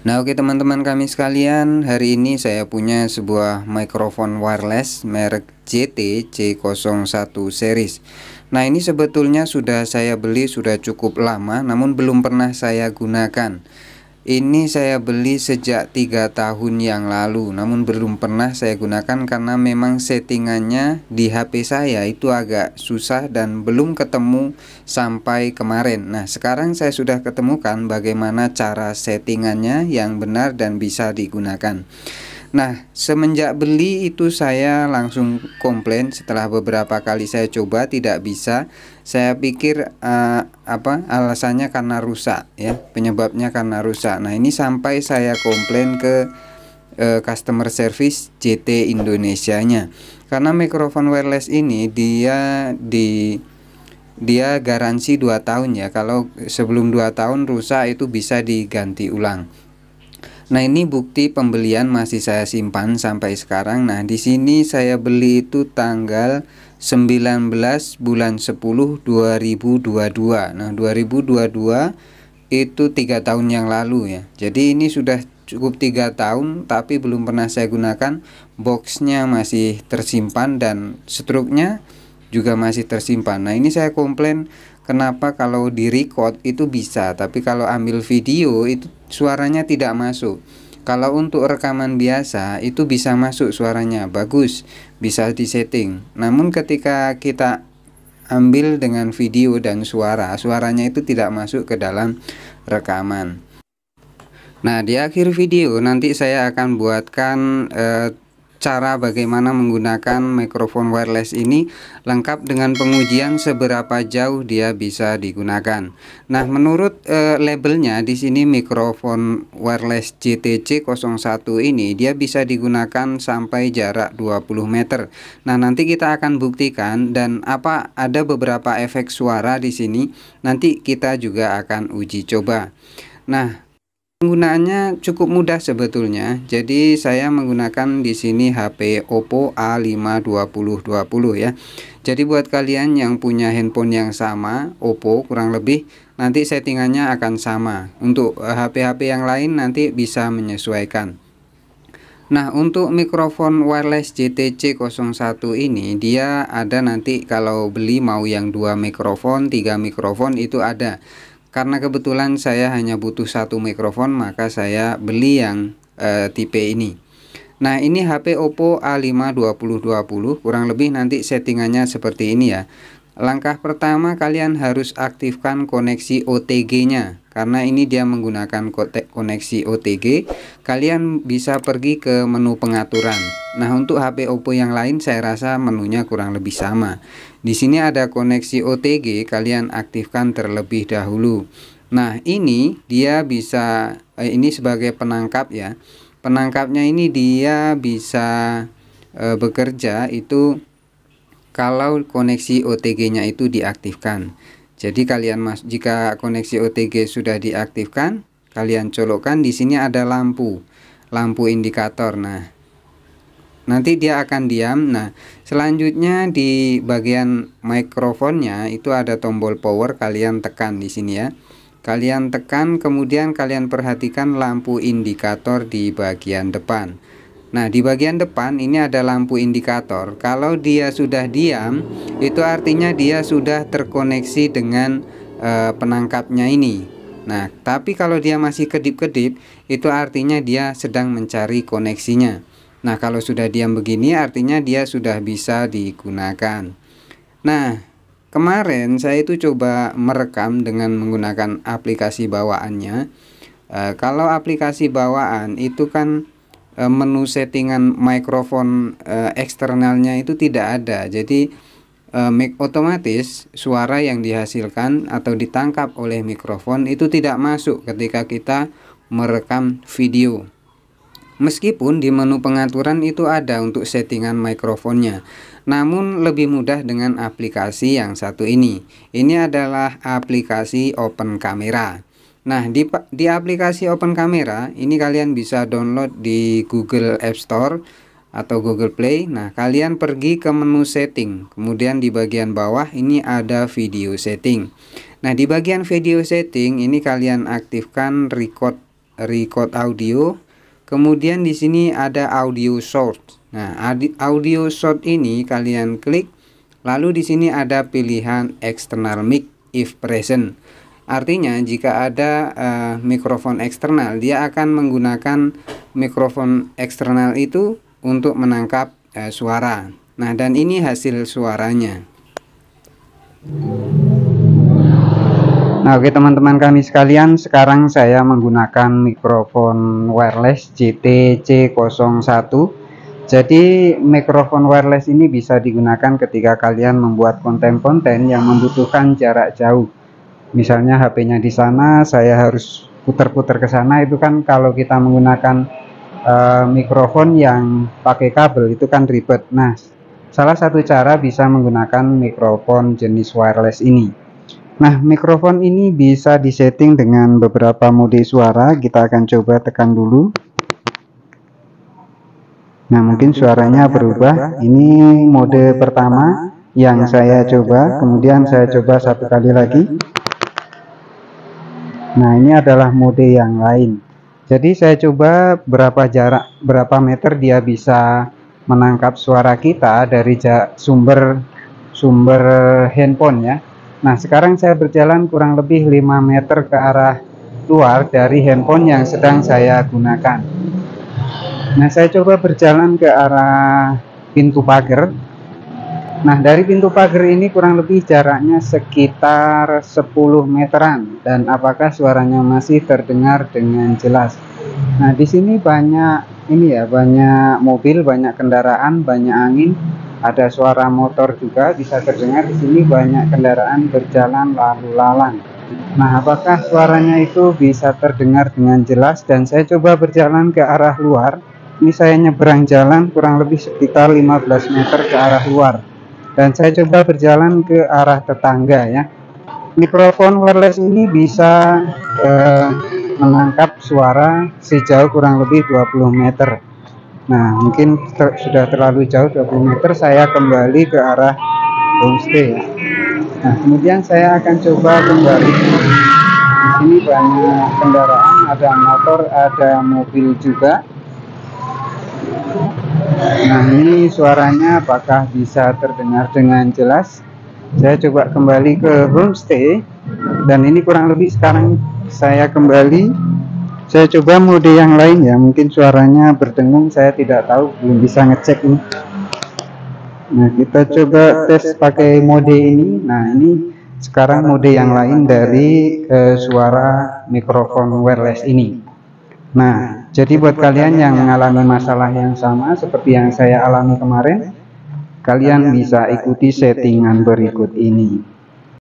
Nah, oke teman-teman kami sekalian, hari ini saya punya sebuah mikrofon wireless merek JT C01 series. Nah, ini sebetulnya sudah saya beli sudah cukup lama, namun belum pernah saya gunakan. Ini saya beli sejak 3 tahun yang lalu, namun belum pernah saya gunakan karena memang settingannya di HP saya itu agak susah dan belum ketemu sampai kemarin. Nah, sekarang saya sudah ketemukan bagaimana cara settingannya yang benar dan bisa digunakan. Nah, semenjak beli itu saya langsung komplain setelah beberapa kali saya coba tidak bisa. Saya pikir alasannya karena rusak ya, penyebabnya karena rusak. Nah, ini sampai saya komplain ke customer service JT Indonesia-nya. Karena mikrofon wireless ini dia garansi 2 tahun ya. Kalau sebelum 2 tahun rusak itu bisa diganti ulang. Nah, ini bukti pembelian masih saya simpan sampai sekarang. Nah, di sini saya beli itu tanggal 19 bulan 10 2022. Nah, 2022 itu 3 tahun yang lalu ya. Jadi ini sudah cukup 3 tahun tapi belum pernah saya gunakan. Boxnya masih tersimpan dan struknya juga masih tersimpan. Nah, ini saya komplain kenapa kalau di record itu bisa, tapi kalau ambil video itu suaranya tidak masuk. Kalau untuk rekaman biasa itu bisa masuk suaranya, bagus, bisa disetting. Namun ketika kita ambil dengan video dan suaranya itu tidak masuk ke dalam rekaman. Nah, di akhir video nanti saya akan buatkan cara bagaimana menggunakan mikrofon wireless ini lengkap dengan pengujian seberapa jauh dia bisa digunakan. Nah, menurut labelnya di sini mikrofon wireless JTC01 ini dia bisa digunakan sampai jarak 20 meter. Nah, nanti kita akan buktikan dan ada beberapa efek suara di sini. Nanti kita juga akan uji coba. Nah, penggunaannya cukup mudah sebetulnya. Jadi saya menggunakan di sini HP Oppo A5 2020 ya. Jadi buat kalian yang punya handphone yang sama, Oppo kurang lebih, nanti settingannya akan sama. Untuk HP-HP yang lain nanti bisa menyesuaikan. Nah, untuk mikrofon wireless JTC01 ini dia ada nanti kalau beli mau yang 2 mikrofon, 3 mikrofon itu ada. Karena kebetulan saya hanya butuh 1 mikrofon, maka saya beli yang tipe ini. Nah, ini HP Oppo A5 2020, kurang lebih nanti settingannya seperti ini ya. Langkah pertama kalian harus aktifkan koneksi OTG-nya. Karena ini dia menggunakan koneksi OTG, kalian bisa pergi ke menu pengaturan. Nah, untuk HP Oppo yang lain saya rasa menunya kurang lebih sama. Di sini ada koneksi OTG, kalian aktifkan terlebih dahulu. Nah, ini dia bisa ini sebagai penangkap ya. Penangkapnya ini dia bisa bekerja itu kalau koneksi OTG-nya itu diaktifkan. Jadi jika koneksi OTG sudah diaktifkan, kalian colokkan di sini ada lampu indikator. Nah, nanti dia akan diam. Nah, selanjutnya di bagian mikrofonnya itu ada tombol power, kalian tekan di sini ya. Kalian tekan, kemudian kalian perhatikan lampu indikator di bagian depan. Nah, di bagian depan ini ada lampu indikator. Kalau dia sudah diam, itu artinya dia sudah terkoneksi dengan penangkapnya ini. Nah, tapi kalau dia masih kedip-kedip, itu artinya dia sedang mencari koneksinya. Nah, kalau sudah diam begini, artinya dia sudah bisa digunakan. Nah, kemarin saya itu coba merekam dengan menggunakan aplikasi bawaannya. Kalau aplikasi bawaan itu kan menu settingan mikrofon eksternalnya itu tidak ada. Jadi otomatis suara yang dihasilkan atau ditangkap oleh mikrofon itu tidak masuk ketika kita merekam video. Meskipun di menu pengaturan itu ada untuk settingan mikrofonnya, namun lebih mudah dengan aplikasi yang satu ini. Ini adalah aplikasi Open Camera. Nah, di aplikasi Open Camera ini kalian bisa download di Google App Store atau Google Play. Nah, kalian pergi ke menu setting, kemudian di bagian bawah ini ada video setting. Nah, di bagian video setting ini kalian aktifkan record record audio. Kemudian di sini ada audio source. Nah, audio source ini kalian klik, lalu di sini ada pilihan external mic if present. Artinya jika ada mikrofon eksternal, dia akan menggunakan mikrofon eksternal itu untuk menangkap suara. Nah, dan ini hasil suaranya. Nah, oke teman-teman kami sekalian, sekarang saya menggunakan mikrofon wireless JTC01. Jadi mikrofon wireless ini bisa digunakan ketika kalian membuat konten-konten yang membutuhkan jarak jauh. Misalnya HP-nya di sana, saya harus putar-putar ke sana, itu kan kalau kita menggunakan mikrofon yang pakai kabel itu kan ribet. Nah, salah satu cara bisa menggunakan mikrofon jenis wireless ini. Nah, mikrofon ini bisa disetting dengan beberapa mode suara. Kita akan coba tekan dulu. Nah, mungkin suaranya berubah. Ini mode pertama yang saya coba. Kemudian saya coba satu kali lagi. Nah, ini adalah mode yang lain. Jadi saya coba berapa meter dia bisa menangkap suara kita dari sumber handphone ya. Nah, sekarang saya berjalan kurang lebih 5 meter ke arah luar dari handphone yang sedang saya gunakan. Nah, saya coba berjalan ke arah pintu pagar. Nah, dari pintu pagar ini kurang lebih jaraknya sekitar 10 meteran. Dan apakah suaranya masih terdengar dengan jelas? Nah, di sini banyak banyak mobil, banyak kendaraan, banyak angin. Ada suara motor juga bisa terdengar. Di sini banyak kendaraan berjalan lalu lalang. Nah, apakah suaranya itu bisa terdengar dengan jelas? Dan saya coba berjalan ke arah luar. Ini saya nyebrang jalan kurang lebih sekitar 15 meter ke arah luar. Dan saya coba berjalan ke arah tetangga ya. Mikrofon wireless ini bisa menangkap suara sejauh kurang lebih 20 meter. Nah, mungkin sudah terlalu jauh 20 meter, saya kembali ke arah homestay. Nah, kemudian saya akan coba kembali. Di sini banyak kendaraan, ada motor, ada mobil juga. Nah, ini suaranya apakah bisa terdengar dengan jelas? Saya coba kembali ke homestay. Dan ini kurang lebih sekarang saya kembali. Saya coba mode yang lain ya, mungkin suaranya berdengung, saya tidak tahu, belum bisa ngecek ini. Nah, kita coba tes pakai mode ini. Nah, ini sekarang mode yang lain dari suara mikrofon wireless ini. Nah, jadi buat kalian yang mengalami masalah yang sama seperti yang saya alami kemarin, kalian bisa ikuti settingan berikut ini.